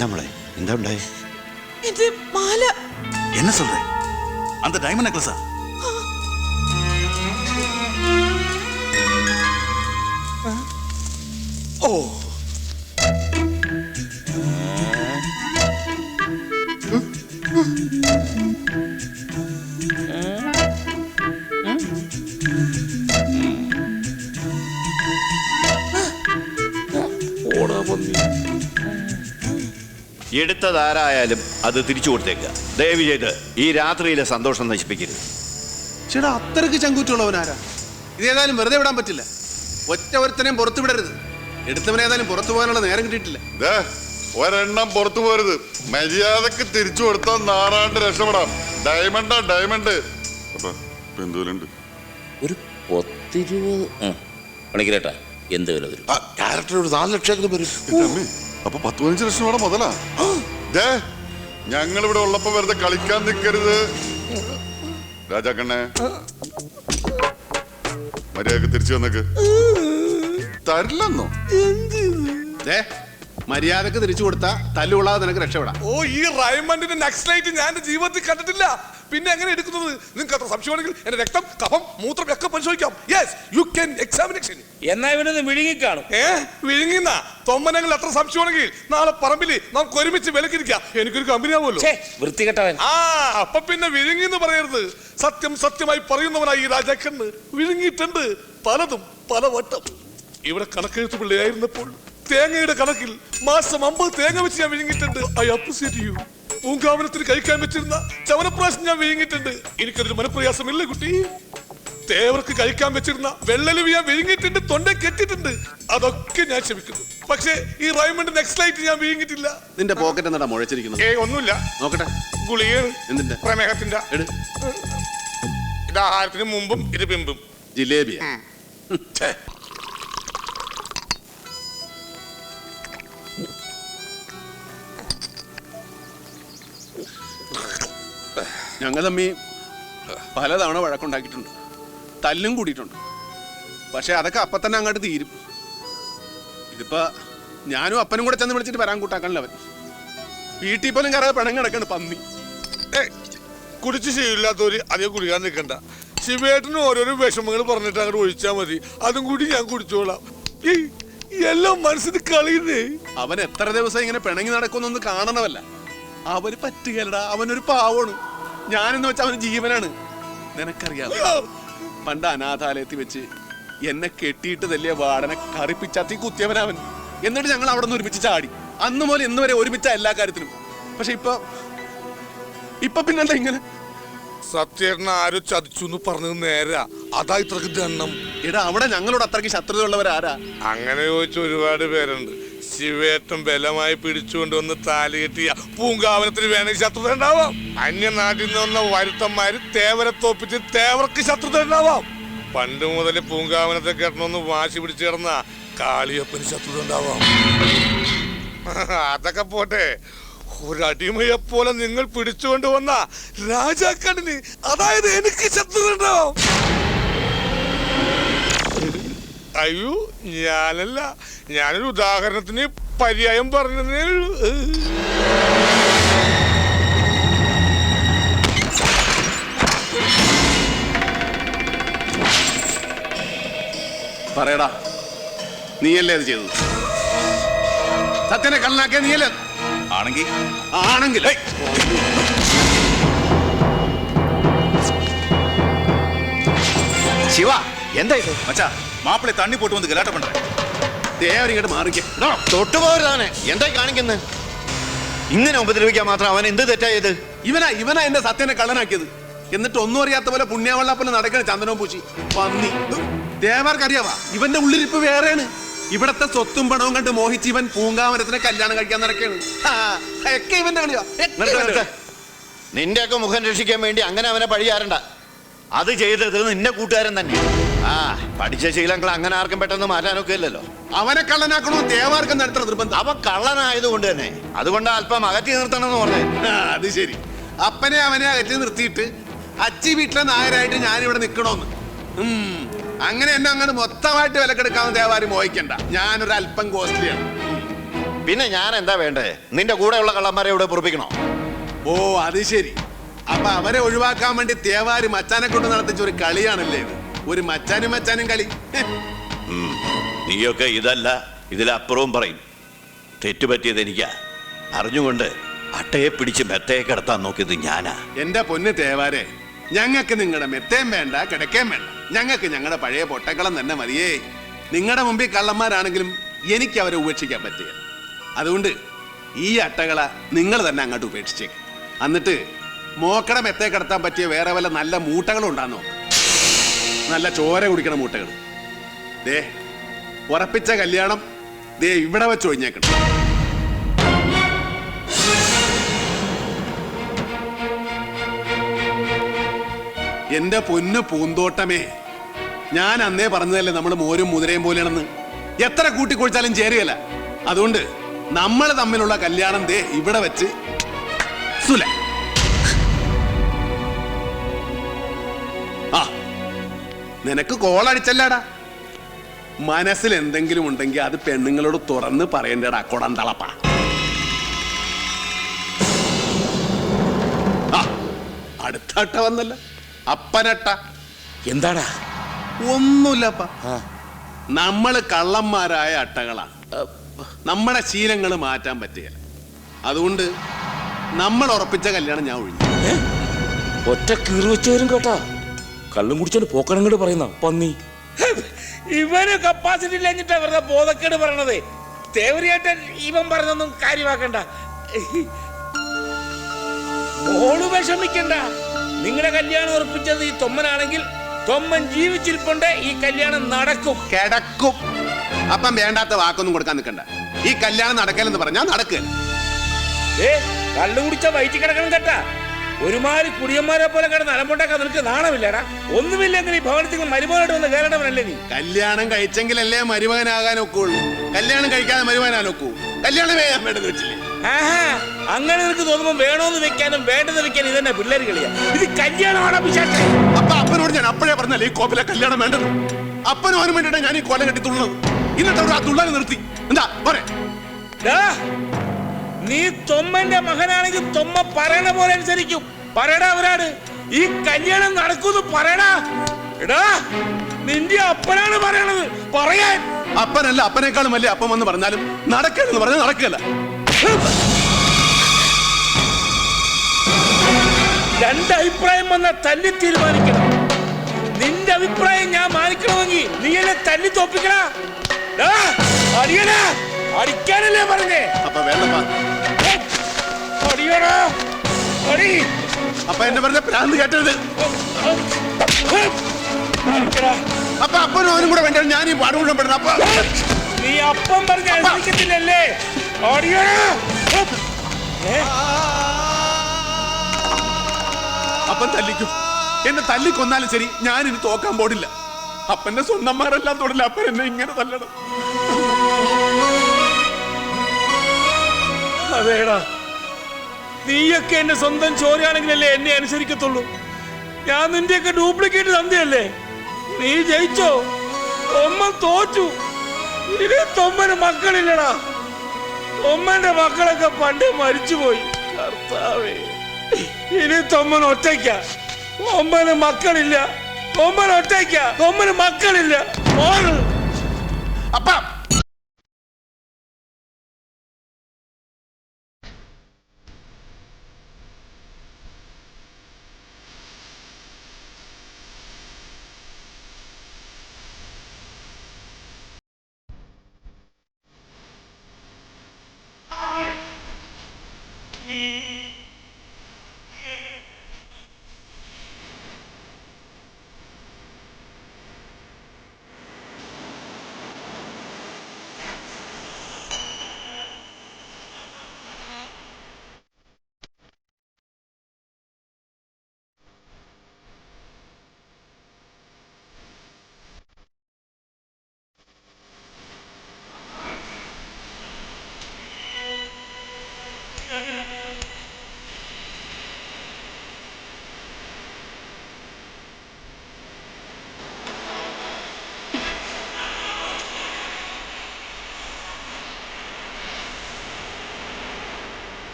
എന്താ മോളെ, എന്താ ഉണ്ടായി? എന്റെ മാല. என்ன சொல்ற? அந்த டைமண்ட் நெக்லஸா? ஓ, എടുത്തതാരായാലും അത് തിരിച്ചു കൊടുത്തേക്കുക. ദയവ് ചെയ്ത് ഈ രാത്രിയിലെ സന്തോഷം നശിപ്പിക്കരുത്. ചേട്ടാ, അത്രയ്ക്ക് ചങ്കൂറ്റുള്ളവനാരാ? ഇതേതായാലും വെറുതെ വിടാൻ പറ്റില്ല. ഒറ്റ ഒരുത്തനെയും പുറത്തു വിടരുത്. എടുത്തവനേതായാലും പുറത്തു പോകാനുള്ള നേരം കിട്ടിയിട്ടില്ല. ഒരെണ്ണം പുറത്തു പോരുത്. മര്യാദക്ക് തിരിച്ചു കൊടുത്താൽ നാറാണ്ട് രക്ഷപ്പെടാം. ഡയമണ്ടാ ഡയമണ്ട്. എന്തോലുണ്ട്? ഒരു 10-20 പണിക്കരേട്ടാ, എന്ത് വില വരും? ക്യാരക്ടർ ഒരു 4 ലക്ഷം വരും. അപ്പൊ 10-15 ലക്ഷം വേണം മുതലാ. ഞങ്ങൾ ഇവിടെ ഉള്ളപ്പോ വെറുതെ കളിക്കാൻ നിൽക്കരുത്. രാജാക്കണ്ണേ, മര്യാദക്ക് തിരിച്ചു വന്നേക്ക്. തരില്ലെന്നോ? മര്യാദക്ക് തിരിച്ചു കൊടുത്താ തല്ലുകൊള്ളാതെ നിനക്ക് രക്ഷപ്പെടാം. ഓ, ഈ റൈമണ്ടിന്റെ നക്സലൈറ്റ് ഞാൻ എന്റെ ജീവിതത്തിൽ കണ്ടിട്ടില്ല. പിന്നെ എങ്ങനെ എടുക്കുന്നത്? നിങ്ങൾക്ക് അത്ര സംശയമാണെങ്കിൽ എന്റെ രക്തം, കഫം, മൂത്രം ഒക്കെ പരിശോധിക്കാം. Yes, you can examination. എന്നാ ഇവനൊന്ന് വിഴുങ്ങിക്കാണും. വിഴുങ്ങിന്ന തൊമ്മനങ്ങൾ അത്ര സംശയമാണെങ്കിൽ നാളെ പറമ്പില് നമുക്ക് ഒരുമിച്ച് വിലക്കിരിക്കാം. എനിക്കൊരു കമ്പനി ആവുമല്ലോ. വൃത്തികെട്ടവൻ. അപ്പൊ പിന്നെ വിഴുങ്ങിന്ന് പറയരുത്. സത്യം സത്യമായി പറയുന്നവനായി ഈ രാജാക്കന്ന് വിഴുങ്ങിയിട്ടുണ്ട് പലതും പലവട്ടം. ഇവിടെ കണക്കെഴുത്ത് പിള്ളയായിരുന്നപ്പോൾ തേങ്ങയുടെ കണക്കിൽ മാസം 50 തേങ്ങ വെച്ച് ഞാൻ വിഴുങ്ങിയിട്ടുണ്ട്. I appreciate you. പൂങ്കാവനത്തിന് കഴിക്കാൻ വെച്ചിരുന്ന ചവനപ്രാശം ഞാൻ വിഴുങ്ങിയിട്ടുണ്ട്. എനിക്കതൊരു മനപ്രയാസമില്ല കുട്ടി. തേവർക്ക് കഴിക്കാൻ വെച്ചിരുന്ന വെള്ളലുവി ഞാൻ വിഴുങ്ങിയിട്ടുണ്ട്, തൊണ്ട കെട്ടിട്ടുണ്ട്. അതൊക്കെ ഞാൻ ക്ഷമിക്കുന്നു. പക്ഷേ ഈ റൈമണ്ട് നെക്സ്റ്റ് ഞാൻ വിഴുങ്ങിയിട്ടില്ല. നിന്റെ പോക്കറ്റ് എന്താ മുഴച്ചിരിക്കുന്നത്? ഒന്നുമില്ല. നോക്കട്ടെ. ഗുളികയാണ്. എന്തിന്റെ? പ്രമേഹത്തിന്റെ. ഇത് ആഹാരത്തിന് മുമ്പും ഇത് പിമ്പും. ജിലേബിയാ? ഞങ്ങൾ തമ്മി പലതവണ വഴക്കുണ്ടാക്കിയിട്ടുണ്ട്, തല്ലും കൂടിയിട്ടുണ്ട്. പക്ഷെ അതൊക്കെ അപ്പൊ തന്നെ അങ്ങോട്ട് തീരും. ഇതിപ്പോ ഞാനും അപ്പനും കൂടെ ചെന്ന് വിളിച്ചിട്ട് വരാൻ കൂട്ടാക്കണല്ലോ അവൻ. വീട്ടിൽ പോലും കയറാതെ പിണങ്ങി കിടക്കണ്ട് പന്നി. കുടിച്ച് ശീലമില്ലാത്തവര് അധികം കുടിക്കാൻ നിൽക്കണ്ട. ശിവേട്ടന് ഓരോരോ വിഷമങ്ങൾ പറഞ്ഞിട്ട് അങ്ങോട്ട് ഒഴിച്ചാൽ മതി. അതും കൂടി ഞാൻ കുടിച്ചോളാം. എല്ലാം മനസ്സിന് കളിയുന്നേ. അവൻ എത്ര ദിവസം ഇങ്ങനെ പിണങ്ങി നടക്കുന്നൊന്നും കാണണമല്ല. അവന് പറ്റുകയല്ലടാ, അവനൊരു പാവമാണ്. ഞാനെന്ന് വെച്ചാൽ അവന് ജീവനാണ്. നിനക്കറിയാം, പണ്ട് അനാഥാലയത്തിൽ വെച്ച് എന്നെ കെട്ടിയിട്ട് തല്ലിയ വാടനെ കറിപ്പിച്ചാത്തി കുത്തിയവനവൻ. എന്നിട്ട് ഞങ്ങൾ അവിടെ നിന്ന് ഒരുമിച്ച് ചാടി. അന്ന് മുതൽ ഇന്ന് വരെ ഒരുമിച്ച എല്ലാ കാര്യത്തിനും. പക്ഷെ ഇപ്പൊ പിന്നെന്താ ഇങ്ങനെ? സത്യേട്ടനെ ആരോ ചതിച്ചു എന്ന് പറഞ്ഞത് നേരാ. അതാ ഇത്രക്ക് ദണ്ണം. എടാ, അവിടെ ഞങ്ങളോട് അത്രയ്ക്ക് ശത്രുതയുള്ളവരാരാ? അങ്ങനെ ചോദിച്ച ഒരുപാട് പേരുണ്ട്. ശിവേട്ടൻ ബലമായി പിടിച്ചുകൊണ്ടുവന്ന് താലി കെട്ടിയ പൂങ്കാവനത്തിന് വേണമെങ്കിൽ ശത്രുത ഉണ്ടാവാം. അന്യനാട്ടിൽ നിന്ന് വന്ന വരുത്തന്മാര് തേവരെ തോപ്പിച്ച് തേവർക്ക് ശത്രുത ഉണ്ടാവാം. പണ്ട് മുതൽ പൂങ്കാവനത്തെ കെട്ടണമെന്ന് വാശി പിടിച്ചു കിടന്ന കാളിയപ്പന് ശത്രുത ഉണ്ടാവാം. അതൊക്കെ പോട്ടെ, ഒരടിമയെ പോലെ നിങ്ങൾ പിടിച്ചുകൊണ്ട് വന്ന രാജാക്കണ്ണിന്, അതായത് എനിക്ക് ശത്രുത ഉണ്ടാവും. അയ്യോ, ഞാനല്ല, ഞാനൊരു ഉദാഹരണത്തിന് പര്യായം പറഞ്ഞതേ ഉള്ളൂ. പറയടാ, നീയല്ലേ അത് ചെയ്തത്? സത്യനെ കള്ളനാക്കിയ നീയല്ലേ? ആണെങ്കിൽ ശിവ, എന്താ ഇത്? மச்சா, மாப்பிள்ளை தண்ணி போட்டு வந்து கலாட்டம் பண்றேன். ഇങ്ങോട്ട് മാറിക്കേ. തൊട്ടുപോകരുതാണ്. എന്തായി കാണിക്കുന്നത്? ഇങ്ങനെ ഉപദ്രവിക്കാൻ മാത്രം അവൻ എന്ത് തെറ്റായത്? ഇവനാ എന്റെ സത്യനെ കള്ളനാക്കിയത്. എന്നിട്ട് ഒന്നും അറിയാത്ത പോലെ പുണ്യാവള്ളപ്പനെ നടക്കണ ചന്ദനവും പൂച്ചി പന്നി. ദേവർക്കറിയാവാ, ഇവന്റെ ഉള്ളിരിപ്പ് വേറെയാണ്. ഇവിടത്തെ സ്വത്തും പണവും കണ്ട് മോഹിച്ച് ഇവൻ പൂങ്കാവനത്തിനെ കല്യാണം കഴിക്കാൻ നടക്കുകയാണ്. ഒക്കെ ഇവന്റെ കളിയാ. നിന്റെയൊക്കെ മുഖം രക്ഷിക്കാൻ വേണ്ടി അങ്ങനെ അവനെ പഴിയാറണ്ട. അത് ചെയ്തത് നിന്റെ കൂട്ടുകാരൻ തന്നെ. പഠിച്ച ശീലങ്ങൾ അങ്ങനെ ആർക്കും പെട്ടെന്ന് മാറ്റാനൊക്കെ ഇല്ലല്ലോ. അവനെ കള്ളനാക്കണോ ദേവാർക്കും നടത്തണം നിർബന്ധം. അവൻ കള്ളനായതുകൊണ്ട് തന്നെ, അതുകൊണ്ട് അല്പം അകറ്റി നിർത്തണം എന്ന് പറഞ്ഞേ. അത് ശരി. അപ്പനെ അവനെ അകറ്റി നിർത്തിയിട്ട് അച്ചി വീട്ടിലെ നായരായിട്ട് ഞാനിവിടെ നിൽക്കണോന്ന്. അങ്ങനെ എന്നെ അങ്ങനെ മൊത്തമായിട്ട് വിലക്കെടുക്കാവുന്ന ദേവാരി മോഹിക്കണ്ട. ഞാനൊരു അല്പം കോസ്റ്റ്ലിയാണ്. പിന്നെ ഞാൻ എന്താ വേണ്ടേ? നിന്റെ കൂടെയുള്ള കള്ളന്മാരെ ഇവിടെ പൊറപ്പിക്കണോ? ഓ അത് ശരി. അപ്പൊ അവരെ ഒഴിവാക്കാൻ വേണ്ടി തേവാര് മച്ചാനെ കൊണ്ട് നടത്തിച്ച ഒരു കളിയാണല്ലേ ഇത്? ഒരു മച്ചാനും കളി. നീയൊക്കെ ഇതല്ല ഇതിലപ്പുറവും പറയും. തെറ്റുപറ്റിയത് എനിക്കാ. അറിഞ്ഞുകൊണ്ട് അട്ടയെ പിടിച്ച് മെത്തയെ കിടത്താൻ നോക്കിയത് ഞാനാ. എന്റെ പൊന്ന് തേവാരെ, ഞങ്ങൾക്ക് നിങ്ങളുടെ മെത്തേം വേണ്ട, കിടക്കേം വേണ്ട. ഞങ്ങൾക്ക് ഞങ്ങളുടെ പഴയ പൊട്ടക്കളം തന്നെ മതിയേ. നിങ്ങളുടെ മുമ്പിൽ കള്ളന്മാരാണെങ്കിലും എനിക്ക് അവരെ ഉപേക്ഷിക്കാൻ പറ്റുക. അതുകൊണ്ട് ഈ അട്ടകള നിങ്ങൾ തന്നെ അങ്ങോട്ട് ഉപേക്ഷിച്ചേക്ക്. എന്നിട്ട് മോക്കട മെത്തേ കിടത്താൻ പറ്റിയ വേറെ വല്ല നല്ല മൂട്ടകളും ഉണ്ടാന്നോ? നല്ല ചോര കുടിക്കണ മൂട്ടകൾ. ദേ ഉറപ്പിച്ച കല്യാണം ദേ ഇവിടെ വെച്ച് ഒഴിഞ്ഞേക്കണം. എന്റെ പൊന്ന് പൂന്തോട്ടമേ, ഞാൻ അന്നേ പറഞ്ഞതല്ലേ നമ്മൾ മോരും മുതിരയും പോലെയാണെന്ന്. എത്ര കൂട്ടിക്കൊഴിച്ചാലും ചേരുകയല്ല. അതുകൊണ്ട് നമ്മൾ തമ്മിലുള്ള കല്യാണം ദേ ഇവിടെ വെച്ച് സുല. ആ നിനക്ക് കോളടിച്ചല്ലാടാ. മനസ്സിൽ എന്തെങ്കിലും ഉണ്ടെങ്കിൽ അത് പെണ്ണുങ്ങളോട് തുറന്ന് പറയണ്ടടാ കൊടന്തളപ്പ. ആ അടുത്ത അട്ട വന്നല്ല, അപ്പനട്ട. എന്താടാ? ഒന്നുമില്ലപ്പ. നമ്മള് കള്ളന്മാരായ അട്ടകളാണ്. നമ്മുടെ ശീലങ്ങൾ മാറ്റാൻ പറ്റുകയില്ല. അതുകൊണ്ട് നമ്മൾ ഉറപ്പിച്ച കല്യാണം ഞാൻ ഒഴിഞ്ഞു. ഒറ്റ കീറി വെച്ചവരും കേട്ടാ. കള്ളും കുടിച്ചോണ്ട് പോക്കണങ്ങോട് പറയുന്ന പന്നി. ഇവന് കപ്പാസിറ്റി ഇല്ലഞ്ഞിട്ടാ വെറുതെ ബോധക്കേട് പറയണത്. തേവരിയായിട്ട് ഇവൻ പറഞ്ഞൊന്നും കാര്യമാക്കണ്ട. ഓള് വിഷമിക്കണ്ട. നിങ്ങളുടെ കല്യാണം ഉറപ്പിച്ചത് ഈ തൊമ്മനാണെങ്കിൽ തൊമ്മൻ ജീവിച്ചിരിപ്പുണ്ട്. ഈ കല്യാണം നടക്കും. കിടക്കും. അപ്പം വേണ്ടാത്ത വാക്കൊന്നും കൊടുക്കാൻ നിൽക്കണ്ട. ഈ കല്യാണം നടക്കലെന്ന് പറഞ്ഞാൽ നടക്കുക. കള്ളു കുടിച്ച വയറ്റി കിടക്കണം കേട്ടാ. ഒരുമാതിരി കുടിയന്മാരെ പോലെ കിടന്ന് അലമ്പുണ്ടാക്കാൻ നിനക്ക് നാണമില്ലടാ. ഒന്നുമില്ലെങ്കിൽ ഈ ഭവനത്തിൽ മരുമകനായിട്ട് വന്ന് കയറേണ്ടവനല്ലേ നീ? കല്യാണം കഴിച്ചെങ്കിലല്ലേ മരുമകനാകാൻ ഒക്കുള്ളൂ. കല്യാണം കഴിക്കാതെ മരുമകനാൻ ഒക്കൂ? കല്യാണമേ വേണ്ടത് വെച്ചില്ലേ? അങ്ങനെ നിനക്ക് തോന്നുമ്പോ വേണോന്ന് വെക്കാനും വേണ്ടെന്ന് വെക്കാനും ഇതന്നെ പിള്ളേര് കളിയാ. ഇത് കല്യാണമാണോ പിശാചേ? അപ്പൊ അപ്പനോട് ഞാൻ അപ്പോഴേ പറഞ്ഞല്ലേ ഈ കോപ്പിലെ കല്യാണം വേണ്ടത്. അപ്പനും അവനും വേണ്ടിയിട്ടാ ഞാൻ ഈ കൊല കെട്ടി തുള്ളുന്നത്. എന്നിട്ട് അവർ ആ തുള്ളാനെ നിർത്തി. എന്താ പറ? നീ തൊമ്മന്റെ മകനാണെങ്കിൽ തൊമ്മ പറയണ പോലെ അനുസരിക്കും. പറയടാ അവരാണ് ഈ കല്യാണം നടക്കുന്നു. പറയടാ. എടാ നിന്റെ അപ്പനാണ് പറയണത്. പറയാൻ. അപ്പനല്ല, അപ്പനേക്കാളും വലിയ അപ്പം എന്ന് പറഞ്ഞാലും നടക്കലെന്ന് പറഞ്ഞാൽ നടക്കല്ല. രണ്ടഭിപ്രായം വന്നാൽ തല്ലി തീരുമാനിക്കണം. നിന്റെ അഭിപ്രായം ഞാൻ മാനിക്കണമെങ്കിൽ നീ എന്നെ തല്ലി തോപ്പിക്കടാ. അടിയടാ. അടിക്കാനല്ലേ പറഞ്ഞേ? അപ്പൊ വേണ്ടപ്പാ. അടിയടാ. അടി. അപ്പൊ എന്നെ പറഞ്ഞ പ്രാന്ത് കേട്ടത്. അപ്പൊ അപ്പനും അവനും കൂടെ വേണ്ട ഞാൻ ഈ പാട് മുഴുവൻ പെടുന്ന. അപ്പൊ നീ അപ്പം പറഞ്ഞ അനുസരിക്കത്തില്ലല്ലേ? അടിയടാ. അപ്പൻ തല്ലിക്കും. എന്നെ തല്ലിക്കൊന്നാലും ശരി, ഞാൻ ഇനി തോക്കാൻ പോടില്ല. അപ്പന്റെ സ്വന്തന്മാരെല്ലാം തൊടില്ല. അപ്പൻ എന്നെ ഇങ്ങനെ തല്ലണം. അതേടാ, നീയൊക്കെ എന്റെ സ്വന്തം ചോരയാണെങ്കിലല്ലേ എന്നെ അനുസരിക്കത്തുള്ളൂ. ഞാൻ നിന്റെയൊക്കെ ഡ്യൂപ്ലിക്കേറ്റ് തന്നെയല്ലേ. നീ ജയിച്ചോ? തൊമ്മൻ തോറ്റു. ഇനി തൊമ്മന് മക്കളില്ലടാ. തൊമ്മന്റെ മക്കളൊക്കെ പണ്ടേ മരിച്ചുപോയി. കർത്താവേ, ഇനി തൊമ്മൻ ഒറ്റയ്ക്ക. തൊമ്മന് മക്കളില്ല. തൊമ്മൻ ഒറ്റയ്ക്ക. തൊമ്മന് മക്കളില്ല. അപ്പ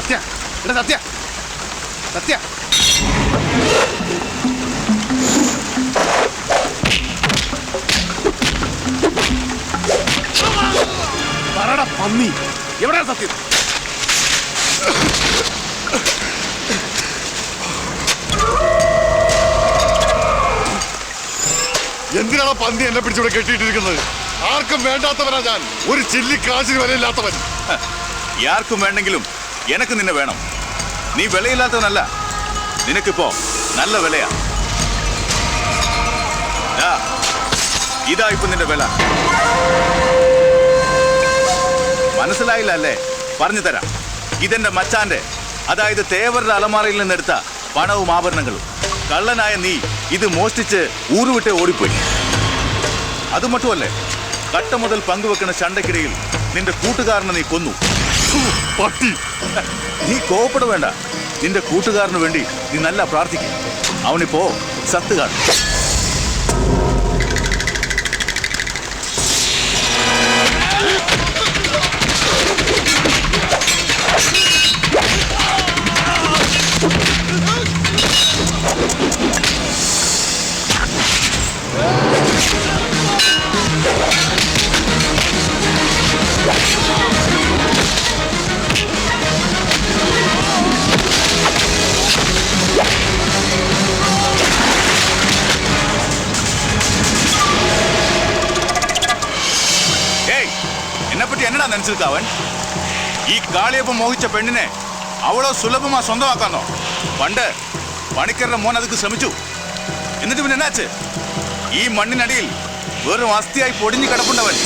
സത്യ എടാ സത്യ സത്യ പറടാ പന്നി എവിടെയാ സത്യം? എന്തിനാണ് പന്നി എന്നെ പിടിച്ചിവിടെ കെട്ടിയിട്ടിരിക്കുന്നത്? ആർക്കും വേണ്ടാത്തവനാ ഞാൻ, ഒരു ചില്ലി കാശിന് വിലയില്ലാത്തവൻ. ആർക്കും വേണ്ടെങ്കിലും എനക്ക് നിന്നെ വേണം. നീ വിലയില്ലാത്തവനല്ല, നിനക്കിപ്പോ നല്ല വിലയാ. ഇതാ ഇപ്പൊ നിന്റെ വില. മനസ്സിലായില്ല അല്ലേ? പറഞ്ഞു തരാം. ഇതെന്റെ മച്ചാന്റെ, അതായത് തേവരുടെ അലമാറയിൽ നിന്നെടുത്ത പണവും ആഭരണങ്ങളും. കള്ളനായ നീ ഇത് മോഷ്ടിച്ച് ഊരുവിട്ട് ഓടിപ്പോയി. അത് മറ്റുമല്ലേ, കട്ട മുതൽ പങ്കുവെക്കുന്ന ചണ്ടക്കിടയിൽ നിന്റെ കൂട്ടുകാരനെ നീ കൊന്നു. പട്ടി, നീ കോപ്പട വേണ്ട. നിന്റെ കൂട്ടുകാരന് വേണ്ടി നീ നല്ല പ്രാർത്ഥിക്കും. അവനിപ്പോ സത്ത് കാണും. എന്നെപ്പറ്റി എന്നടാ നനച്ചിരിക്കാവൻ? ഈ കാളിയപ്പം മോഹിച്ച പെണ്ണിനെ അവളോ സുലഭമാ സ്വന്തമാക്കാന്നോ? പണ്ട് പണിക്കരുടെ മോൻ അതൊക്കെ ശ്രമിച്ചു. എന്നിട്ട് പിന്നെ എന്നാച്ച്? ഈ മണ്ണിനടിയിൽ വെറും അസ്ഥിയായി പൊടിഞ്ഞു കിടപ്പുണ്ടവൻ.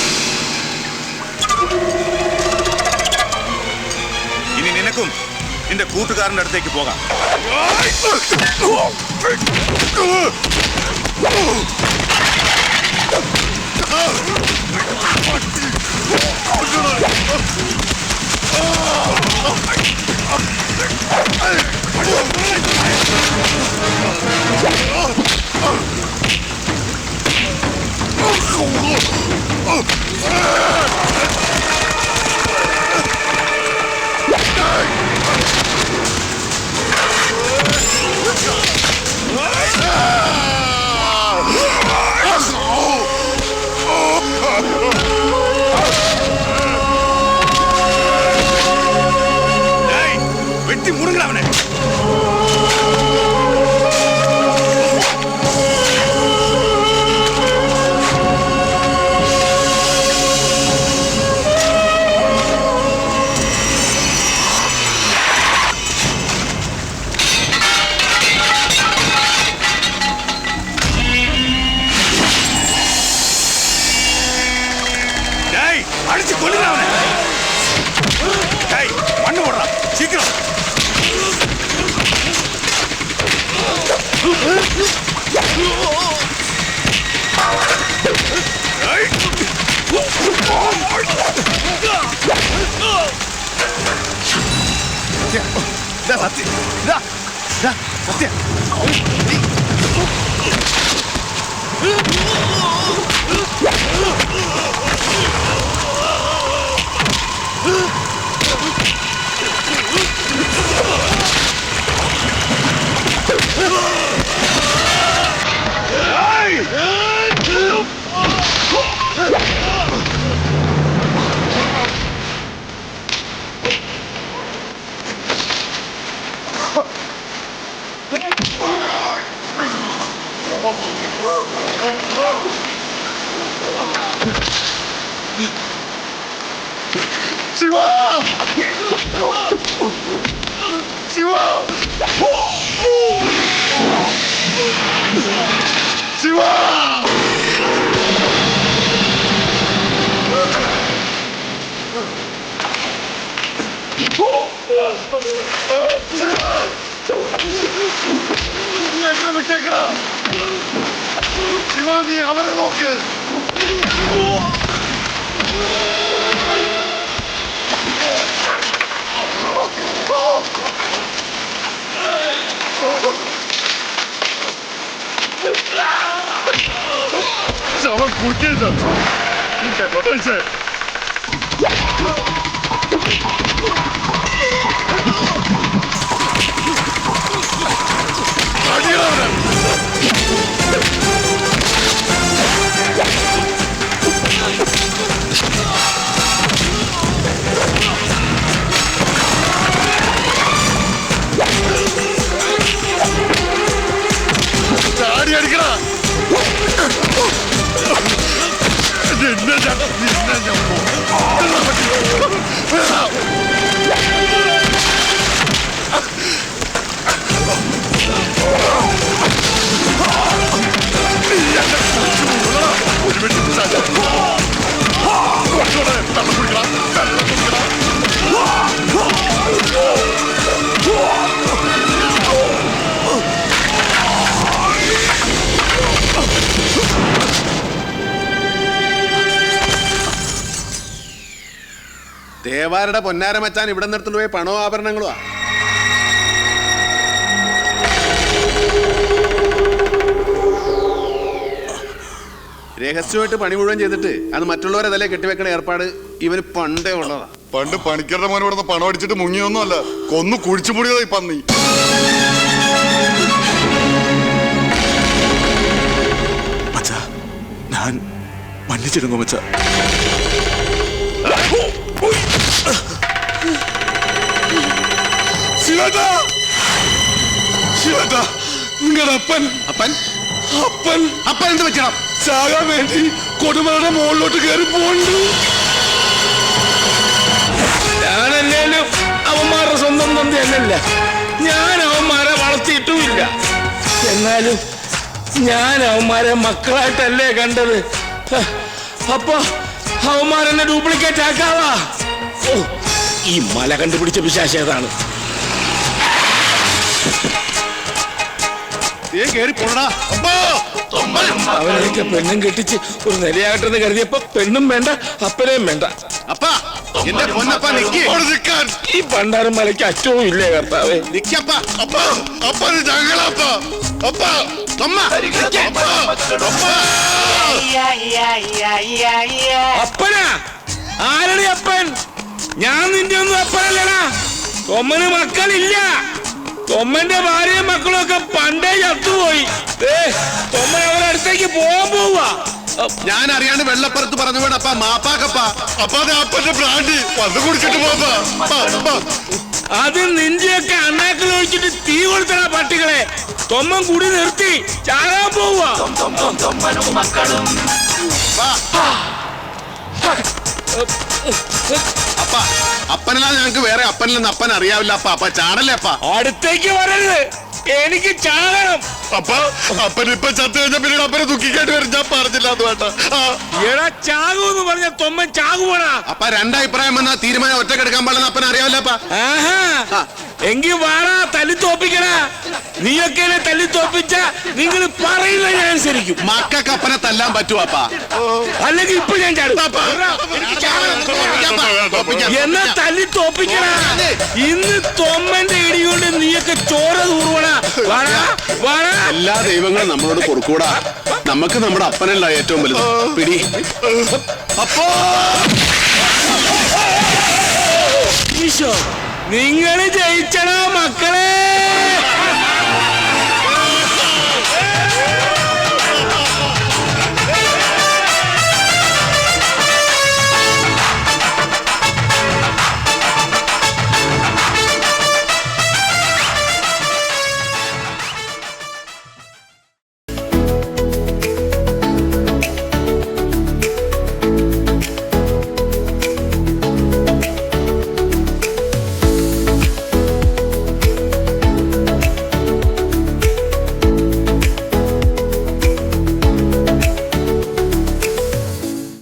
ഇനി നിനക്കും നിന്റെ കൂട്ടുകാരന്റെ അടുത്തേക്ക് പോകാം. വെട്ടി മുറുങ്ങവനെ. അടിച്ചു കൊല്ലുന്നവനെ. മണ്ണ് പോടാ ശീഘ്രം. സത്യ സത്യ ശിവ, ശിവ, ശിവ. എന്നെ വിട്ടേക്കണം ശിവ, നീ അവരെ നോക്ക്. അവൻ കുടിക്കരുത്. തേവാരുടെ പൊന്നാര മച്ചാൻ ഇവിടെ നിർത്തുകൊണ്ട് പോയ പണവും ആഭരണങ്ങളുമാ. രഹസ്യമായിട്ട് പണി മുഴുവൻ ചെയ്തിട്ട് അത് മറ്റുള്ളവരെ തലേ കെട്ടിവെക്കണ ഏർപ്പാട് ഇവന് പണ്ടേ ഉള്ളതാ. പണ്ട് പണിക്കരുടെ മോനെ ഇവിടുന്ന് പണം അടിച്ചിട്ട് മുങ്ങിയൊന്നും അല്ല, കൊന്നു കുഴിച്ചു മൂടിയതായി പന്നി. മച്ചാ, ഞാൻ മன்னிச்சிடுங்க മച്ചാ. ശിവേട്ടാ, ശിവേട്ടാ, നിങ്ങളുടെ അപ്പൻ അപ്പൻ അപ്പൻ അപ്പൻ എന്ത് വെക്കണം? ചാകാൻ വേണ്ടി കൊടുമലയുടെ മുകളിലോട്ട് കയറി പോണ്ടു. ഞാനല്ലേലും അവന്മാരുടെ സ്വന്തം തന്തയല്ല, ഞാൻ അവന്മാരെ വളർത്തിയിട്ടുമില്ല. എന്നാലും ഞാൻ അവന്മാരെ മക്കളായിട്ടല്ലേ കണ്ടത്. അപ്പൊ അവന്മാരെന്നെ ഡ്യൂപ്ലിക്കേറ്റ് ആക്കാവാ. ഓ, ഈ മല കണ്ടുപിടിച്ച പിശാച് ഏതാണ്? അവനൊക്കെ പെണ്ണും കെട്ടിച്ച് ഒരു നിലയാകട്ടെന്ന് കരുതിയപ്പോ പെണ്ണും വേണ്ട അപ്പനെയും വേണ്ട. അപ്പാ, എന്റെ പൊന്നപ്പ നിക്ക്. ഈ പണ്ടാരം മലയ്ക്ക് അറ്റവും ഇല്ലേ കർത്താവേ? നിക്കപ്പാ. അപ്പന് ഞങ്ങളപ്പ അപ്പ തൊമ്മ. അപ്പനാ? ആരടി അപ്പൻ? ഞാൻ നിന്റെ ഒന്നും അപ്പനല്ലടാ. തൊമ്മന് മക്കളില്ല. തൊമ്മന്റെ ഭാര്യയും മക്കളും ഒക്കെ പണ്ടേ ചത്തുപോയി. തൊമ്മൻ അവരുടെ അടുത്തേക്ക് പോകാൻ പോവാ. ഞാൻ അറിയാണ്ട് വെള്ളപ്പുറത്ത് പറഞ്ഞു വേണപ്പാ, മാപ്പാക്കപ്പാ. അപ്പൊ അത് അപ്പന്റെ ബ്രാൻഡ് വന്ന് കുടിച്ചിട്ട് പോവാ. അത് നിന്റെയൊക്കെ അണ്ണാക്കിൽ ഒഴിച്ചിട്ട് തീ കൊടുത്തണ പട്ടികളെ. തൊമ്മൻ കുടി നിർത്തി ചാകാൻ പോവാ. അപ്പ അപ്പനല്ലാതെ ഞങ്ങൾക്ക് വേറെ അപ്പനില്ലെന്ന് അപ്പൻ അറിയാവില്ല. അപ്പ അപ്പ ചാടല്ലേ അപ്പ. അടുത്തേക്ക് വരരുത്, എനിക്ക് ചാകണം. അപ്പൊ അപ്പനിപ്പൊ ചത്തു കഴിഞ്ഞ പിന്നീട് അപ്പനെ ദുഃഖിക്കായിട്ട് വരും. ഞാൻ പറഞ്ഞില്ല അത് വേണ്ട. എടാ ചാകൂന്ന് പറഞ്ഞ തൊമ്മൻ ചാകുവാടാ. അപ്പ രണ്ടഭിപ്രായം വന്നാ തീരുമാനം ഒറ്റക്കെടുക്കാൻ പാടില്ലെന്ന് അപ്പൻ അറിയാവില്ല അപ്പ. ആഹാ, എങ്കി വാടാ, തല്ലി തോപ്പിക്കടാ. നീയൊക്കെ തല്ലി തോപ്പിച്ച നിങ്ങൾ പറയുന്ന ഞാൻ അനുസരിക്കും. മക്കൾക്ക് അപ്പനെ തല്ലാൻ പറ്റുമോ അപ്പ? അല്ലെങ്കിൽ ഇപ്പൊ ഞാൻ ചാടും. എന്നാ തല്ലി തോപ്പിക്കടാ. ഇന്ന് തൊമ്മന്റെ ഇടി കൊണ്ട് നീയൊക്കെ ചോര തൂറുവടാ. വാടാ വാടാ. എല്ലാ ദൈവങ്ങളും നമ്മളോട് കൊടുക്കൂടാ. നമുക്ക് നമ്മുടെ അപ്പനല്ല ഏറ്റവും വലുത്. പിടി. അപ്പോ ഈശോ, നിങ്ങള് ജയിച്ചടാ മക്കളെ.